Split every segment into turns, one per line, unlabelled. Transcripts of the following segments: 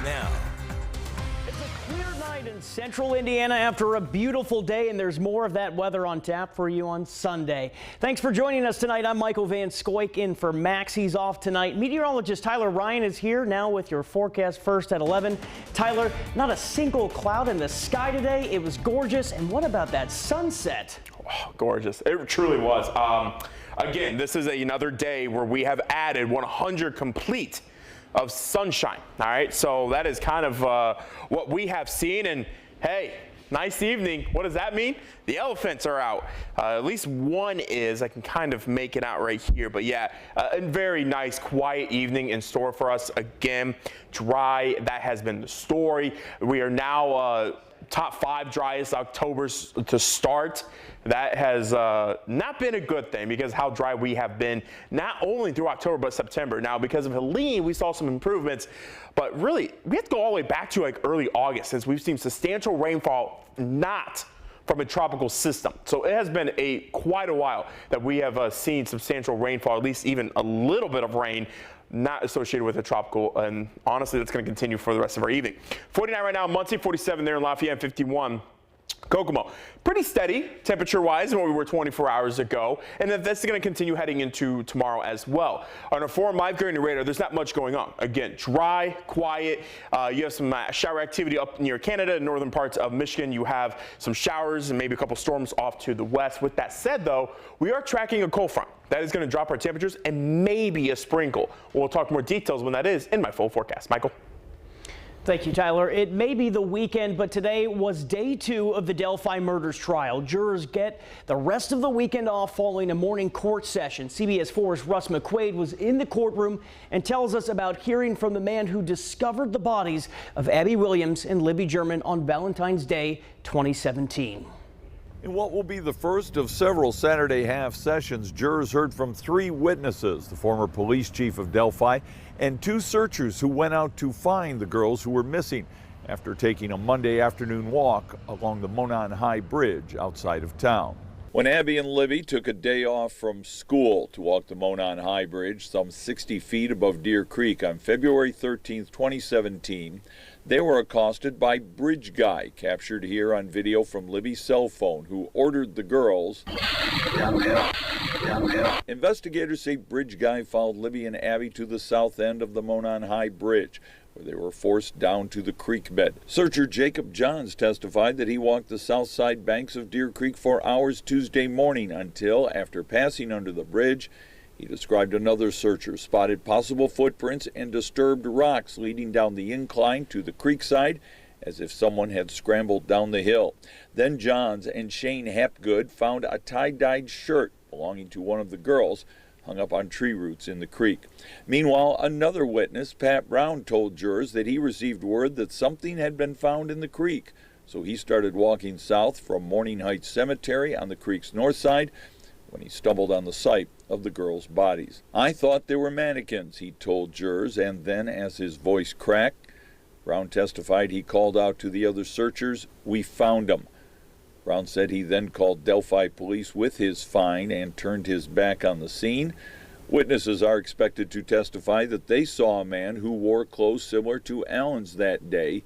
now.
It's a clear night in central Indiana after a beautiful day, and there's more of that weather on tap for you on Sunday. Thanks for joining us tonight. I'm Michael Van Schoik in for Max. He's off tonight. Meteorologist Tyler Ryan is here now with your forecast first at 11. Tyler, not a single cloud in the sky today. It was gorgeous. And what about that sunset?
Oh, gorgeous. It truly was. Again, this is another day where we have added 100 complete of sunshine. All right, so that is kind of what we have seen. And hey, nice evening. What does that mean? The elephants are out. At least one is. I can kind of make it out right here. But yeah, a very nice, quiet evening in store for us. Again, dry. That has been the story. We are now top 5 driest Octobers to start. That has not been a good thing because how dry we have been not only through October but September. Now because of Helene, we saw some improvements, but really we have to go all the way back to like early August since we've seen substantial rainfall not from a tropical system. So it has been quite a while that we have seen substantial rainfall, at least even a little bit of rain not associated with a tropical, and honestly that's going to continue for the rest of our evening. 49 right now in Muncie, 47 there in Lafayette, 51 Kokomo. Pretty steady temperature-wise than what we were 24 hours ago, and that's going to continue heading into tomorrow as well. On a 4 migrating radar, there's not much going on. Again, dry, quiet. You have some shower activity up near Canada and northern parts of Michigan. You have some showers and maybe a couple storms off to the west. With that said, though, we are tracking a cold front. That is going to drop our temperatures and maybe a sprinkle. We'll talk more details when that is in my full forecast. Michael.
Thank you, Tyler. It may be the weekend, but today was day 2 of the Delphi murders trial. Jurors get the rest of the weekend off following a morning court session. CBS4's Russ McQuaid was in the courtroom and tells us about hearing from the man who discovered the bodies of Abby Williams and Libby German on Valentine's Day 2017.
In what will be the first of several Saturday half sessions, jurors heard from 3 witnesses, the former police chief of Delphi and 2 searchers who went out to find the girls who were missing after taking a Monday afternoon walk along the Monon High Bridge outside of town. When Abby and Libby took a day off from school to walk the Monon High Bridge some 60 feet above Deer Creek on February 13, 2017, they were accosted by Bridge Guy, captured here on video from Libby's cell phone, who ordered the girls. Investigators say Bridge Guy followed Libby and Abby to the south end of the Monon High Bridge, where they were forced down to the creek bed. Searcher Jacob Johns testified that he walked the south side banks of Deer Creek for hours Tuesday morning until, after passing under the bridge, he described another searcher spotted possible footprints and disturbed rocks leading down the incline to the creek side as if someone had scrambled down the hill. Then Johns and Shane Hapgood found a tie-dyed shirt belonging to one of the girls hung up on tree roots in the creek. Meanwhile, another witness, Pat Brown, told jurors that he received word that something had been found in the creek. So he started walking south from Morning Heights Cemetery on the creek's north side when he stumbled on the site of the girls' bodies. I thought they were mannequins, he told jurors, and then as his voice cracked, Brown testified he called out to the other searchers, "We found them." Brown said he then called Delphi police with his find and turned his back on the scene. Witnesses are expected to testify that they saw a man who wore clothes similar to Allen's that day,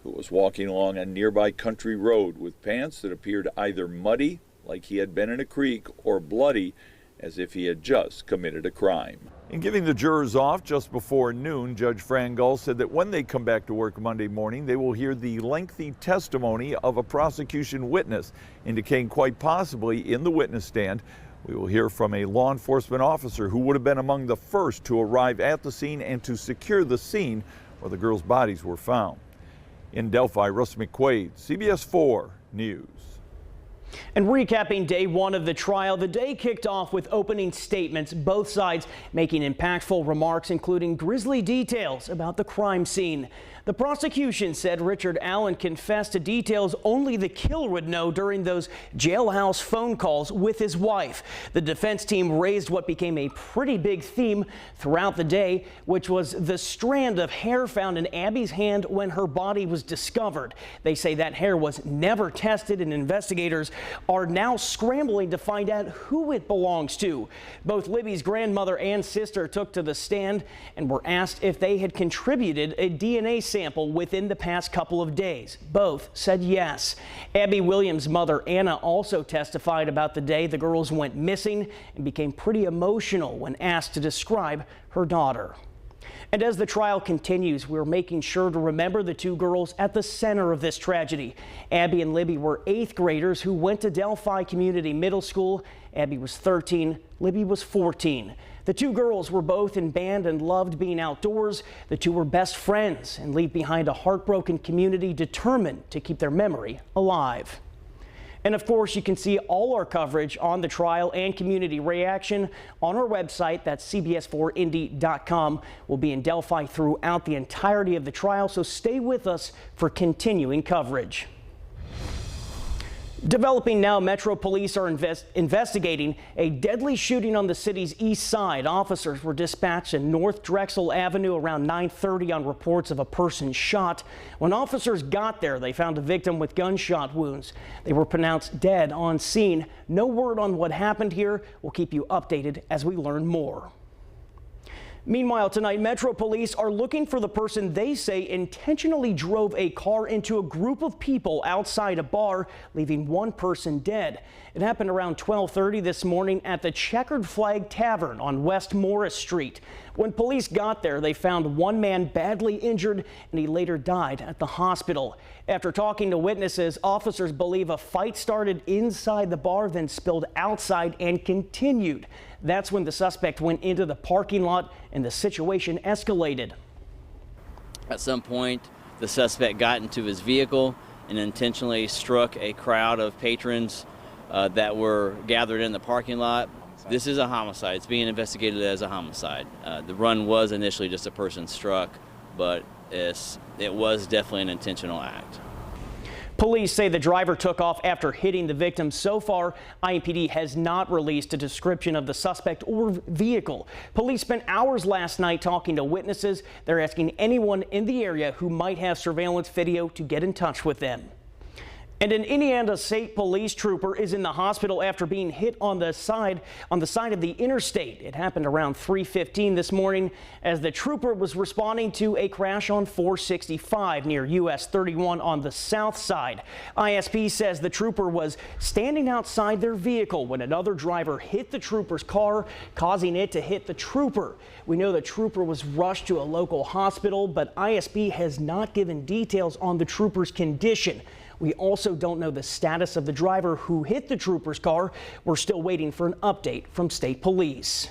who was walking along a nearby country road with pants that appeared either muddy, like he had been in a creek, or bloody, as if he had just committed a crime. In giving the jurors off just before noon, Judge Frangull said that when they come back to work Monday morning, they will hear the lengthy testimony of a prosecution witness, indicating quite possibly in the witness stand, we will hear from a law enforcement officer who would have been among the first to arrive at the scene and to secure the scene where the girls' bodies were found. In Delphi, Russ McQuaid, CBS4 News.
And recapping day 1 of the trial, the day kicked off with opening statements, both sides making impactful remarks, including grisly details about the crime scene. The prosecution said Richard Allen confessed to details only the killer would know during those jailhouse phone calls with his wife. The defense team raised what became a pretty big theme throughout the day, which was the strand of hair found in Abby's hand when her body was discovered. They say that hair was never tested, and investigators are now scrambling to find out who it belongs to. Both Libby's grandmother and sister took to the stand and were asked if they had contributed a DNA sample within the past couple of days. Both said yes. Abby Williams' mother, Anna, also testified about the day the girls went missing and became pretty emotional when asked to describe her daughter. And as the trial continues, we're making sure to remember the two girls at the center of this tragedy. Abby and Libby were 8th graders who went to Delphi Community Middle School. Abby was 13, Libby was 14. The two girls were both in band and loved being outdoors. The two were best friends and leave behind a heartbroken community determined to keep their memory alive. And of course, you can see all our coverage on the trial and community reaction on our website. That's CBS4Indy.com. We'll be in Delphi throughout the entirety of the trial, so stay with us for continuing coverage. Developing now, Metro Police are investigating a deadly shooting on the city's east side. Officers were dispatched in North Drexel Avenue around 9:30 on reports of a person shot. When officers got there, they found a victim with gunshot wounds. They were pronounced dead on scene. No word on what happened here. We'll keep you updated as we learn more. Meanwhile, tonight, Metro Police are looking for the person they say intentionally drove a car into a group of people outside a bar, leaving one person dead. It happened around 12:30 this morning at the Checkered Flag Tavern on West Morris Street. When police got there, they found one man badly injured, and he later died at the hospital. After talking to witnesses, officers believe a fight started inside the bar, then spilled outside and continued. That's when the suspect went into the parking lot and the situation escalated.
At some point, the suspect got into his vehicle and intentionally struck a crowd of patrons that were gathered in the parking lot. This is a homicide. It's being investigated as a homicide. The run was initially just a person struck, but it was definitely an intentional act.
Police say the driver took off after hitting the victim. So far, IMPD has not released a description of the suspect or vehicle. Police spent hours last night talking to witnesses. They're asking anyone in the area who might have surveillance video to get in touch with them. And an Indiana State Police trooper is in the hospital after being hit on the side of the interstate. It happened around 3:15 this morning as the trooper was responding to a crash on 465 near US 31 on the south side. ISP says the trooper was standing outside their vehicle when another driver hit the trooper's car, causing it to hit the trooper. We know the trooper was rushed to a local hospital, but ISP has not given details on the trooper's condition. We also don't know the status of the driver who hit the trooper's car. We're still waiting for an update from state police.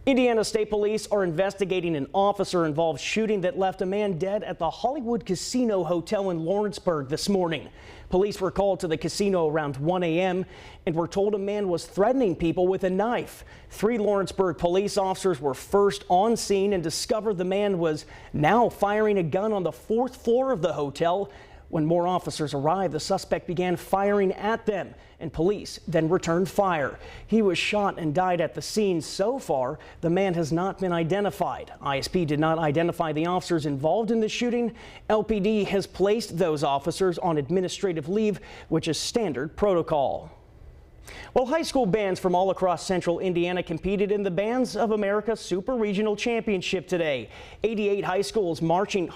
Indiana State Police are investigating an officer-involved shooting that left a man dead at the Hollywood Casino Hotel in Lawrenceburg this morning. Police were called to the casino around 1 a.m. and were told a man was threatening people with a knife. 3 Lawrenceburg police officers were first on scene and discovered the man was now firing a gun on the 4th floor of the hotel. When more officers arrived, the suspect began firing at them, and police then returned fire. He was shot and died at the scene. So far, the man has not been identified. ISP did not identify the officers involved in the shooting. LPD has placed those officers on administrative leave, which is standard protocol. Well, high school bands from all across central Indiana competed in the Bands of America Super Regional Championship today. 88 high school marching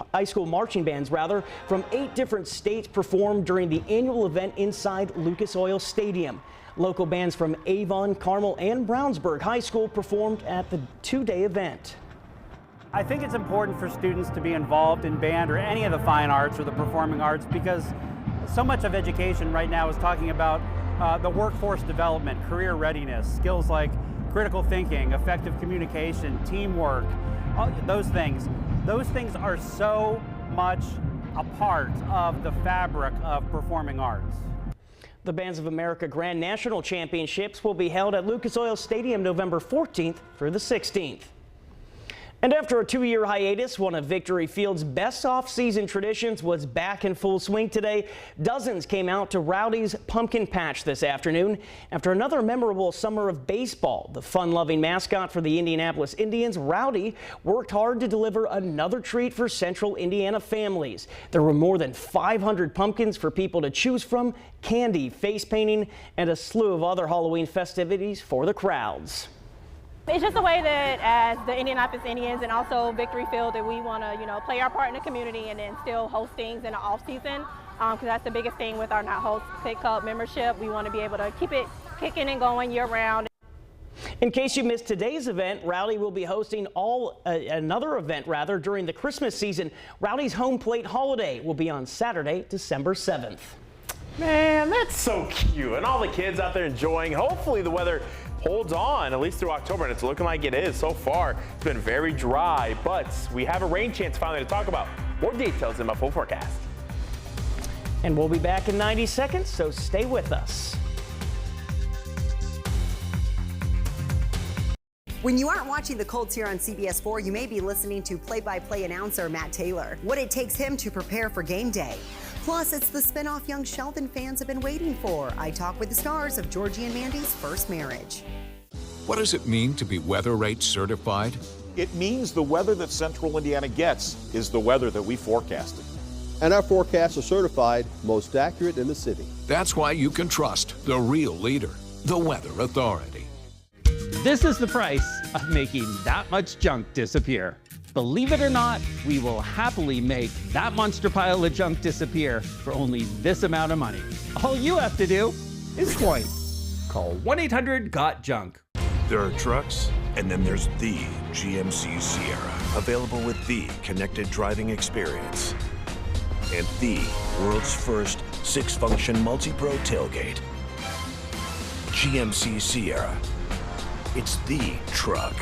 bands from 8 different states performed during the annual event inside Lucas Oil Stadium. Local bands from Avon, Carmel, and Brownsburg High School performed at the 2-day event.
I think it's important for students to be involved in band or any of the fine arts or the performing arts because so much of education right now is talking about the workforce development, career readiness, skills like critical thinking, effective communication, teamwork, those things. Those things are so much a part of the fabric of performing arts.
The Bands of America Grand National Championships will be held at Lucas Oil Stadium November 14th through the 16th. And after a 2-year hiatus, one of Victory Field's best off-season traditions was back in full swing today. Dozens came out to Rowdy's Pumpkin Patch this afternoon. After another memorable summer of baseball, the fun-loving mascot for the Indianapolis Indians, Rowdy, worked hard to deliver another treat for Central Indiana families. There were more than 500 pumpkins for people to choose from, candy, face painting, and a slew of other Halloween festivities for the crowds.
It's just a way that as the Indianapolis Indians and also Victory Field that we want to, play our part in the community and then still host things in the off season, because that's the biggest thing with our Not Host Pick Club membership. We want to be able to keep it kicking and going year round.
In case you missed today's event, Rowdy will be hosting another event during the Christmas season. Rowdy's Home Plate Holiday will be on Saturday, December 7th.
Man, that's so cute. And all the kids out there enjoying. Hopefully the weather holds on at least through October, and it's looking like it is so far. It's been very dry, but we have a rain chance finally to talk about. More details in my full forecast.
And we'll be back in 90 seconds, so stay with us.
When you aren't watching the Colts here on CBS4, you may be listening to play-by-play announcer Matt Taylor. What it takes him to prepare for game day. Plus, it's the spinoff Young Sheldon fans have been waiting for. I talk with the stars of Georgie and Mandy's first marriage.
What does it mean to be weather rate certified?
It means the weather that Central Indiana gets is the weather that we forecasted.
And our forecasts are certified most accurate in the city.
That's why you can trust the real leader, the Weather Authority.
This is the price of making that much junk disappear. Believe it or not, we will happily make that monster pile of junk disappear for only this amount of money. All you have to do is Schoik. Call 1-800-GOT-JUNK.
There are trucks, and then there's the GMC Sierra, available with the connected driving experience and the world's first 6-function multi-pro tailgate. GMC Sierra. It's the truck.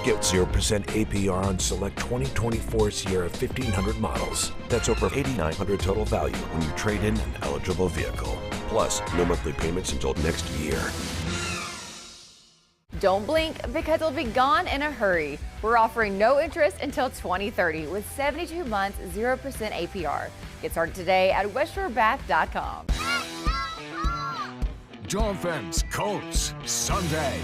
Get 0% APR on select 2024 Sierra 1500 models. That's over $8,900 total value when you trade in an eligible vehicle. Plus, no monthly payments until next year.
Don't blink because it'll be gone in a hurry. We're offering no interest until 2030 with 72 months, 0% APR. Get started today at westshorebath.com.
Dolphins, Colts, Sunday.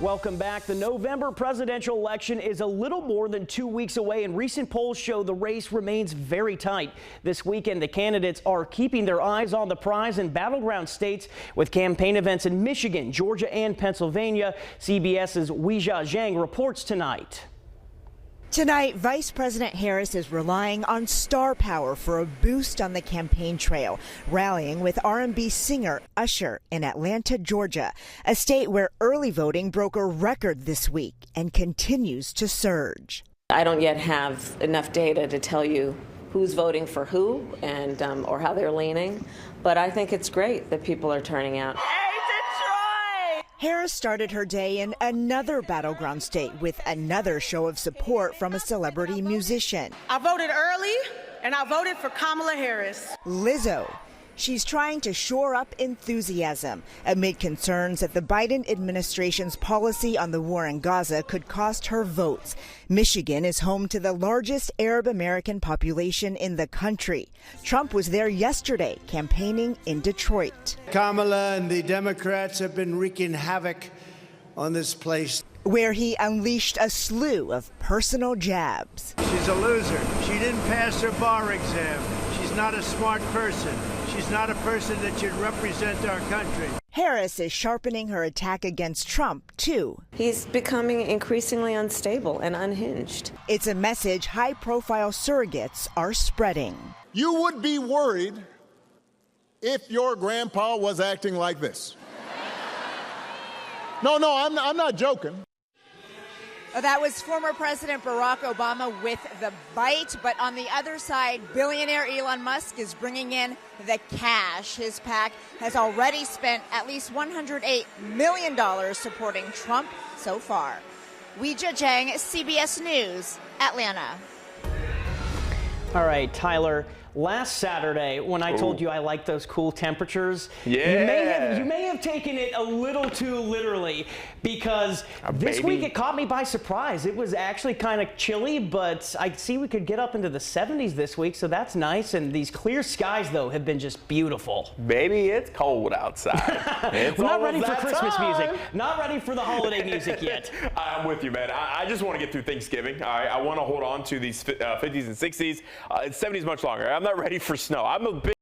Welcome back. The November presidential election is a little more than 2 weeks away, and recent polls show the race remains very tight. This weekend, the candidates are keeping their eyes on the prize in battleground states with campaign events in Michigan, Georgia, and Pennsylvania. CBS's Weijia Zhang reports tonight.
Tonight, Vice President Harris is relying on star power for a boost on the campaign trail, rallying with R&B singer Usher in Atlanta, Georgia, a state where early voting broke a record this week and continues to surge.
I don't yet have enough data to tell you who's voting for who and or how they're leaning, but I think it's great that people are turning out.
Harris started her day in another battleground state with another show of support from a celebrity musician.
I voted early, and I voted for Kamala Harris.
Lizzo. She's trying to shore up enthusiasm amid concerns that the Biden administration's policy on the war in Gaza could cost her votes. Michigan is home to the largest Arab American population in the country. Trump was there yesterday campaigning in Detroit.
Kamala and the Democrats have been wreaking havoc on this place,
where he unleashed a slew of personal jabs.
She's a loser. She didn't pass her bar exam. She's not a smart person. She's not a person that should represent our country.
Harris is sharpening her attack against Trump, too.
He's becoming increasingly unstable and unhinged.
It's a message high-profile surrogates are spreading.
You would be worried if your grandpa was acting like this. No, I'm not joking.
That was former President Barack Obama with the bite. But on the other side, billionaire Elon Musk is bringing in the cash. His PAC has already spent at least $108 million supporting Trump so far. Weijia Zhang, CBS News, Atlanta.
All right, Tyler, Last Saturday, when I told you I like those cool temperatures,
Yeah.
you may have taken it a little too literally, because this week it caught me by surprise. It was actually kind of chilly, but I see we could get up into the 70s this week, so that's nice. And these clear skies, though, have been just beautiful.
Baby, it's cold outside.
We're not ready for Christmas music. Not ready for the holiday music yet.
I'm with you, man. I just want to get through Thanksgiving. All right, I want to hold on to these 50s and 60s. It's 70s much longer. I'm not ready for snow. I'm a big